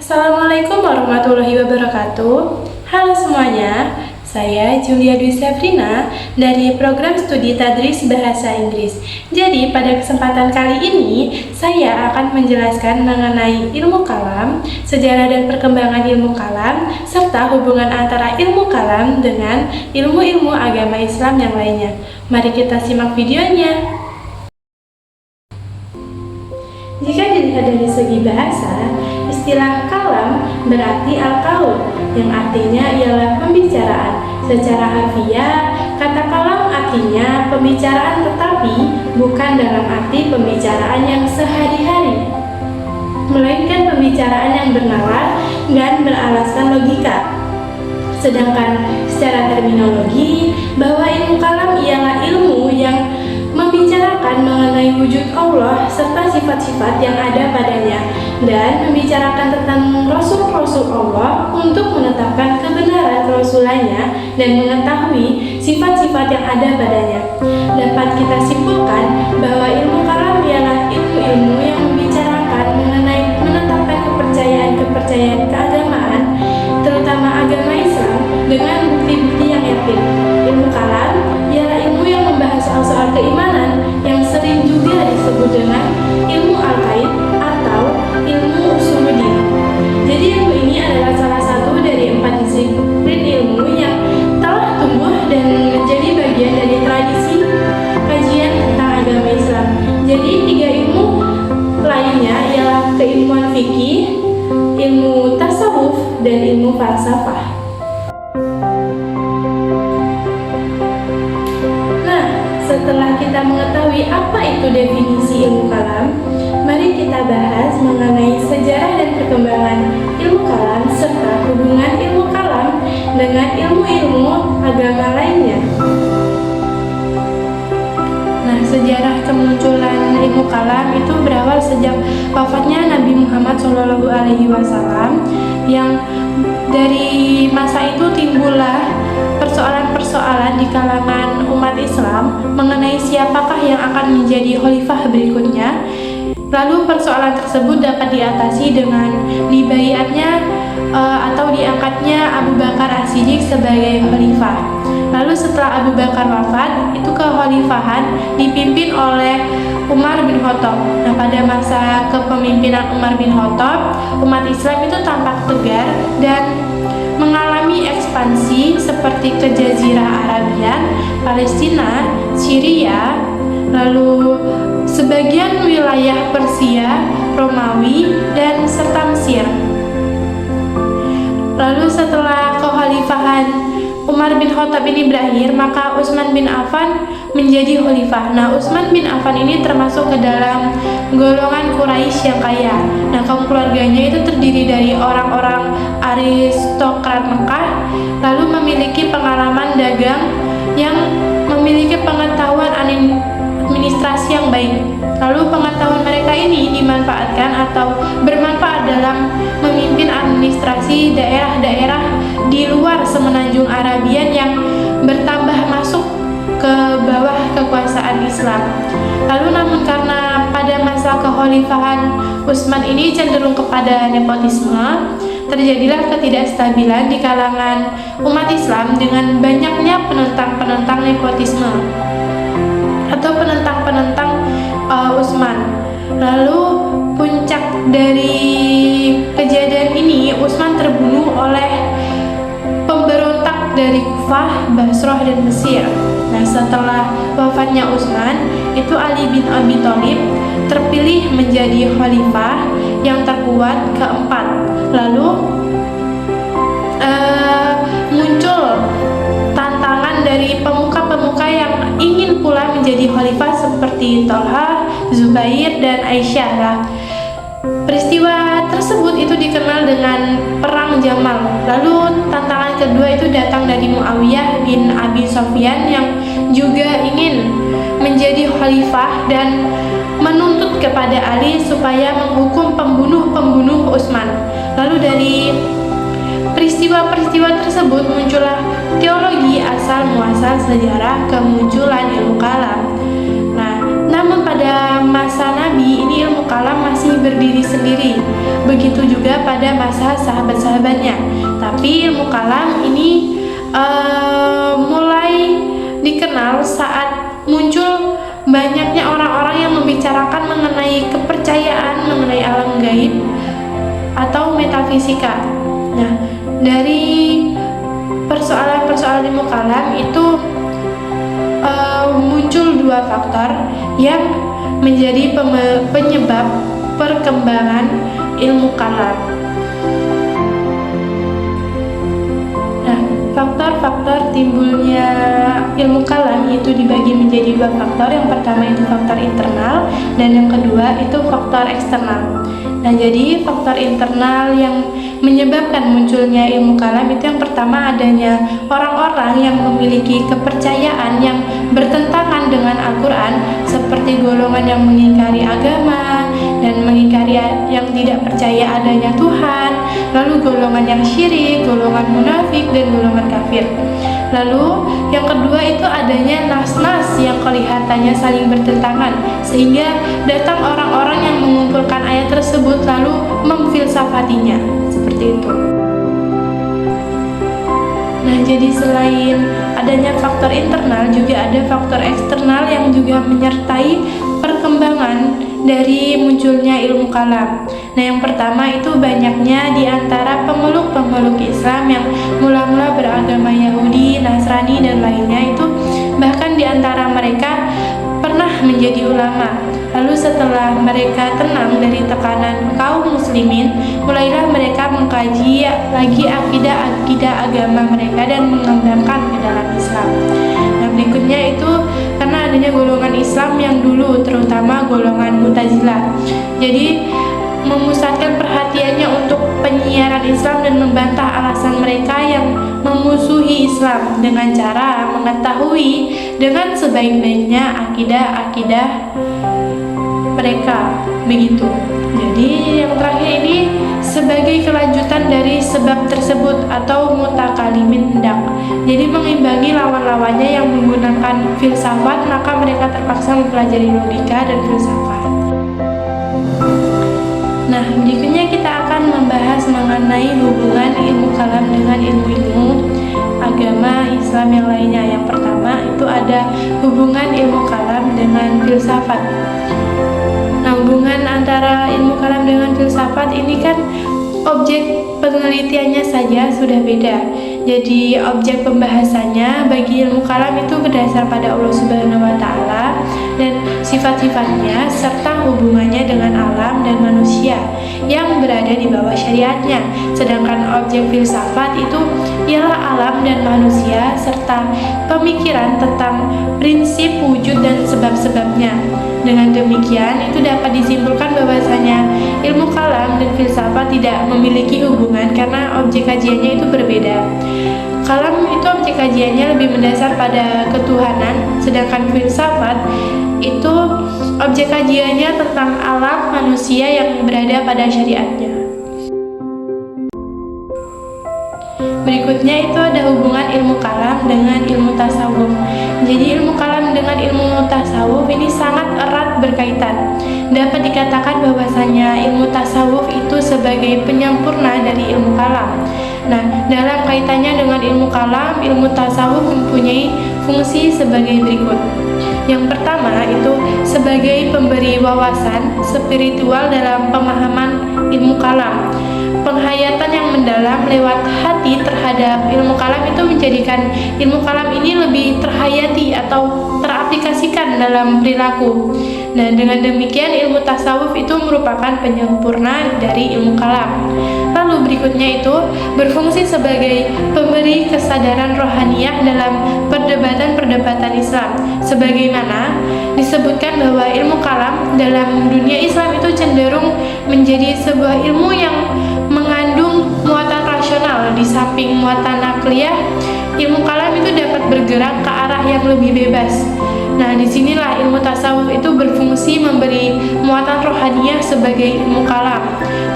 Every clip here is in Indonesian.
Assalamualaikum warahmatullahi wabarakatuh. Halo semuanya, saya Julia Dwi Safrina dari program studi Tadris Bahasa Inggris. Jadi pada kesempatan kali ini saya akan menjelaskan mengenai ilmu kalam, sejarah dan perkembangan ilmu kalam, serta hubungan antara ilmu kalam dengan ilmu-ilmu agama Islam yang lainnya. Mari kita simak videonya. Jika dilihat dari segi bahasa, istilah kalam berarti al-qaul, yang artinya ialah pembicaraan. Secara harfiah, kata kalam artinya pembicaraan, tetapi bukan dalam arti pembicaraan yang sehari-hari, melainkan pembicaraan yang bernalar dan beralaskan logika. Sedangkan secara terminologi, bahwa ilmu kalam ialah ilmu yang membicarakan mengenai wujud Allah serta sifat-sifat yang ada padanya, dan membicarakan tentang Rasul-Rasul Allah untuk menetapkan kebenaran Rasulannya dan mengetahui sifat-sifat yang ada padanya. Dapat kita simpulkan bahwa ilmu kalam ialah ilmu-ilmu yang membicarakan mengenai menetapkan kepercayaan keagamaan, terutama agama Islam, dengan bukti-bukti yang yakin. Ilmu kalam ialah ilmu yang membahas soal-soal keimanan yang sering juga disebut dengan ilmu al-qaid atau ilmu usuluddin. Jadi ilmu ini adalah salah satu dari 4 disiplin ilmu yang telah tumbuh dan menjadi bagian dari tradisi kajian tentang agama Islam. Jadi 3 ilmu lainnya ialah keilmuan fikih, ilmu tasawuf, dan ilmu falsafah. Setelah kita mengetahui apa itu definisi ilmu kalam, mari kita bahas mengenai sejarah dan perkembangan ilmu kalam serta hubungan ilmu kalam dengan ilmu-ilmu agama lainnya. Nah, sejarah kemunculan ilmu kalam itu berawal sejak wafatnya Nabi Muhammad SAW, yang dari masa itu timbullah persoalan-persoalan di kalangan umat Islam mengenai siapakah yang akan menjadi khalifah berikutnya. Lalu persoalan tersebut dapat diatasi dengan dibaiatnya atau diangkatnya Abu Bakar As-Siddiq sebagai khalifah. Lalu setelah Abu Bakar wafat, itu kekhalifahan dipimpin oleh Umar bin Khattab. Nah, pada masa kepemimpinan Umar bin Khattab, umat Islam itu tampak tegar dan mengalami ekspansi seperti ke Jazirah Arabia, Palestina, Syria, lalu sebagian wilayah Persia, Romawi, dan serta Mesir. Lalu setelah kekhalifahan Umar bin Khattab ini berakhir, maka Utsman bin Affan menjadi khalifah. Nah, Utsman bin Affan ini termasuk ke dalam golongan Quraisy yang kaya. Nah, kaum keluarganya itu terdiri dari orang-orang aristokrat Mekah, lalu memiliki pengalaman dagang, yang memiliki pengetahuan administrasi yang baik. Lalu pengetahuan mereka ini dimanfaatkan atau bermanfaat dalam memimpin administrasi daerah-daerah di luar semenanjung Arabian yang bertambah masuk ke bawah kekuasaan Islam. Lalu namun karena pada masa kekhalifahan Utsman ini cenderung kepada nepotisme, terjadilah ketidakstabilan di kalangan umat Islam dengan banyaknya penentang-penentang nepotisme atau penentang-penentang Utsman. Lalu puncak dari kejadian ini, Utsman terbunuh oleh pemberontak dari Kufah, Basrah, dan Mesir. Nah, setelah wafatnya Utsman, itu Ali bin Abi Thalib terpilih menjadi khalifah yang terkuat keempat. Lalu muncul tantangan dari pemuka-pemuka yang ingin pula menjadi khalifah seperti Thalhah, Zubair, dan Aisyah lah. Peristiwa tersebut itu dikenal dengan Perang Jamal. Lalu tantangan kedua itu datang dari Muawiyah bin Abi Sufyan yang juga ingin menjadi khalifah dan menuntut kepada Ali supaya menghukum pembunuh-pembunuh Utsman. Lalu dari peristiwa-peristiwa tersebut muncullah teologi asal muasal sejarah kemunculan ilmu kalam. Nah, namun pada masa Nabi ini ilmu kalam masih berdiri sendiri. Begitu juga pada masa sahabat-sahabatnya. Tapi ilmu kalam ini mulai dikenal saat muncul banyaknya orang-orang yang membicarakan mengenai kepercayaan, mengenai alam gaib atau metafisika. Nah, dari persoalan-persoalan ilmu kalam itu muncul dua faktor yang menjadi penyebab perkembangan ilmu kalam. Nah, faktor-faktor timbulnya ilmu kalam itu dibagi menjadi dua faktor. Yang pertama itu faktor internal dan yang kedua itu faktor eksternal. Nah, jadi faktor internal yang menyebabkan munculnya ilmu kalam itu yang pertama adanya orang-orang yang memiliki kepercayaan yang bertentangan dengan Al-Quran, seperti golongan yang mengingkari agama dan mengingkari yang tidak percaya adanya Tuhan, lalu golongan yang syirik, golongan munafik, dan golongan kafir. Lalu yang kedua itu adanya nas-nas yang kelihatannya saling bertentangan, sehingga datang orang-orang yang mengumpulkan ayat tersebut lalu memfilsafatinya, seperti itu. Nah, jadi selain adanya faktor internal, juga ada faktor eksternal yang juga menyertai perkembangan dari munculnya ilmu kalam. Nah, yang pertama itu banyaknya di antara pemeluk-pemeluk Islam yang mula-mula beragama Yahudi, Nasrani, dan lainnya itu bahkan di antara mereka pernah menjadi ulama. Lalu setelah mereka tenang dari tekanan kaum muslimin, mulailah mereka mengkaji lagi akidah-akidah agama mereka dan mengembangkan ke dalam Islam. Nah, berikutnya itu karena adanya golongan Islam yang dulu, terutama golongan Mu'tazilah. Jadi memusatkan perhatiannya untuk penyiaran Islam dan membantah alasan mereka yang memusuhi Islam dengan cara mengetahui dengan sebaik-baiknya akidah-akidah mereka, begitu. Jadi yang terakhir ini sebagai kelanjutan dari sebab tersebut atau mutakalimin hendak. Jadi mengimbangi lawan-lawannya yang menggunakan filsafat, maka mereka terpaksa mempelajari logika dan filsafat. Nah, berikutnya kita akan membahas mengenai hubungan ilmu kalam dengan ilmu-ilmu agama Islam yang lainnya. Yang pertama itu ada hubungan ilmu kalam dengan filsafat. Nah, hubungan antara ilmu kalam dengan filsafat ini kan objek penelitiannya saja sudah beda. Jadi objek pembahasannya bagi ilmu kalam itu berdasar pada Allah Subhanahu wa Ta'ala dan sifat-sifatnya serta hubungannya dengan alam dan manusia yang berada di bawah syariatnya. Sedangkan objek filsafat itu ialah alam dan manusia serta pemikiran tentang prinsip wujud dan sebab-sebabnya. Dengan demikian, itu dapat disimpulkan bahwasanya ilmu kalam dan filsafat tidak memiliki hubungan karena objek kajiannya itu berbeda. Kalam itu objek kajiannya lebih mendasar pada ketuhanan, sedangkan filsafat itu objek kajiannya tentang alam manusia yang berada pada syariatnya. Berikutnya itu ada hubungan ilmu kalam dengan ilmu tasawuf. Jadi ilmu kalam dengan ilmu tasawuf ini sangat erat berkaitan. Dapat dikatakan bahwasanya ilmu tasawuf itu sebagai penyempurna dari ilmu kalam. Nah, dalam kaitannya dengan ilmu kalam, ilmu tasawuf mempunyai fungsi sebagai berikut. Yang pertama itu sebagai pemberi wawasan spiritual dalam pemahaman ilmu kalam. Penghayatan yang mendalam lewat hati terhadap ilmu kalam itu menjadikan ilmu kalam ini lebih terhayati atau teraplikasikan dalam perilaku. Nah, dengan demikian ilmu tasawuf itu merupakan penyempurna dari ilmu kalam. Lalu berikutnya itu berfungsi sebagai pemberi kesadaran rohaniyah dalam perdebatan-perdebatan Islam. Sebagaimana disebutkan bahwa ilmu kalam dalam dunia Islam itu cenderung menjadi sebuah ilmu yang mengandung muatan rasional. Di samping muatan nakliyah, ilmu kalam itu dapat bergerak ke arah yang lebih bebas. Nah, disinilah ilmu tasawuf itu berfungsi memberi muatan rohaniyah sebagai ilmu kalam.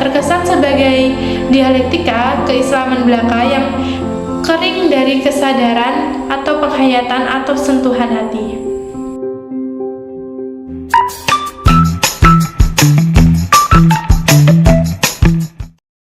Terkesan sebagai dialektika keislaman belaka yang kering dari kesadaran atau penghayatan atau sentuhan hati.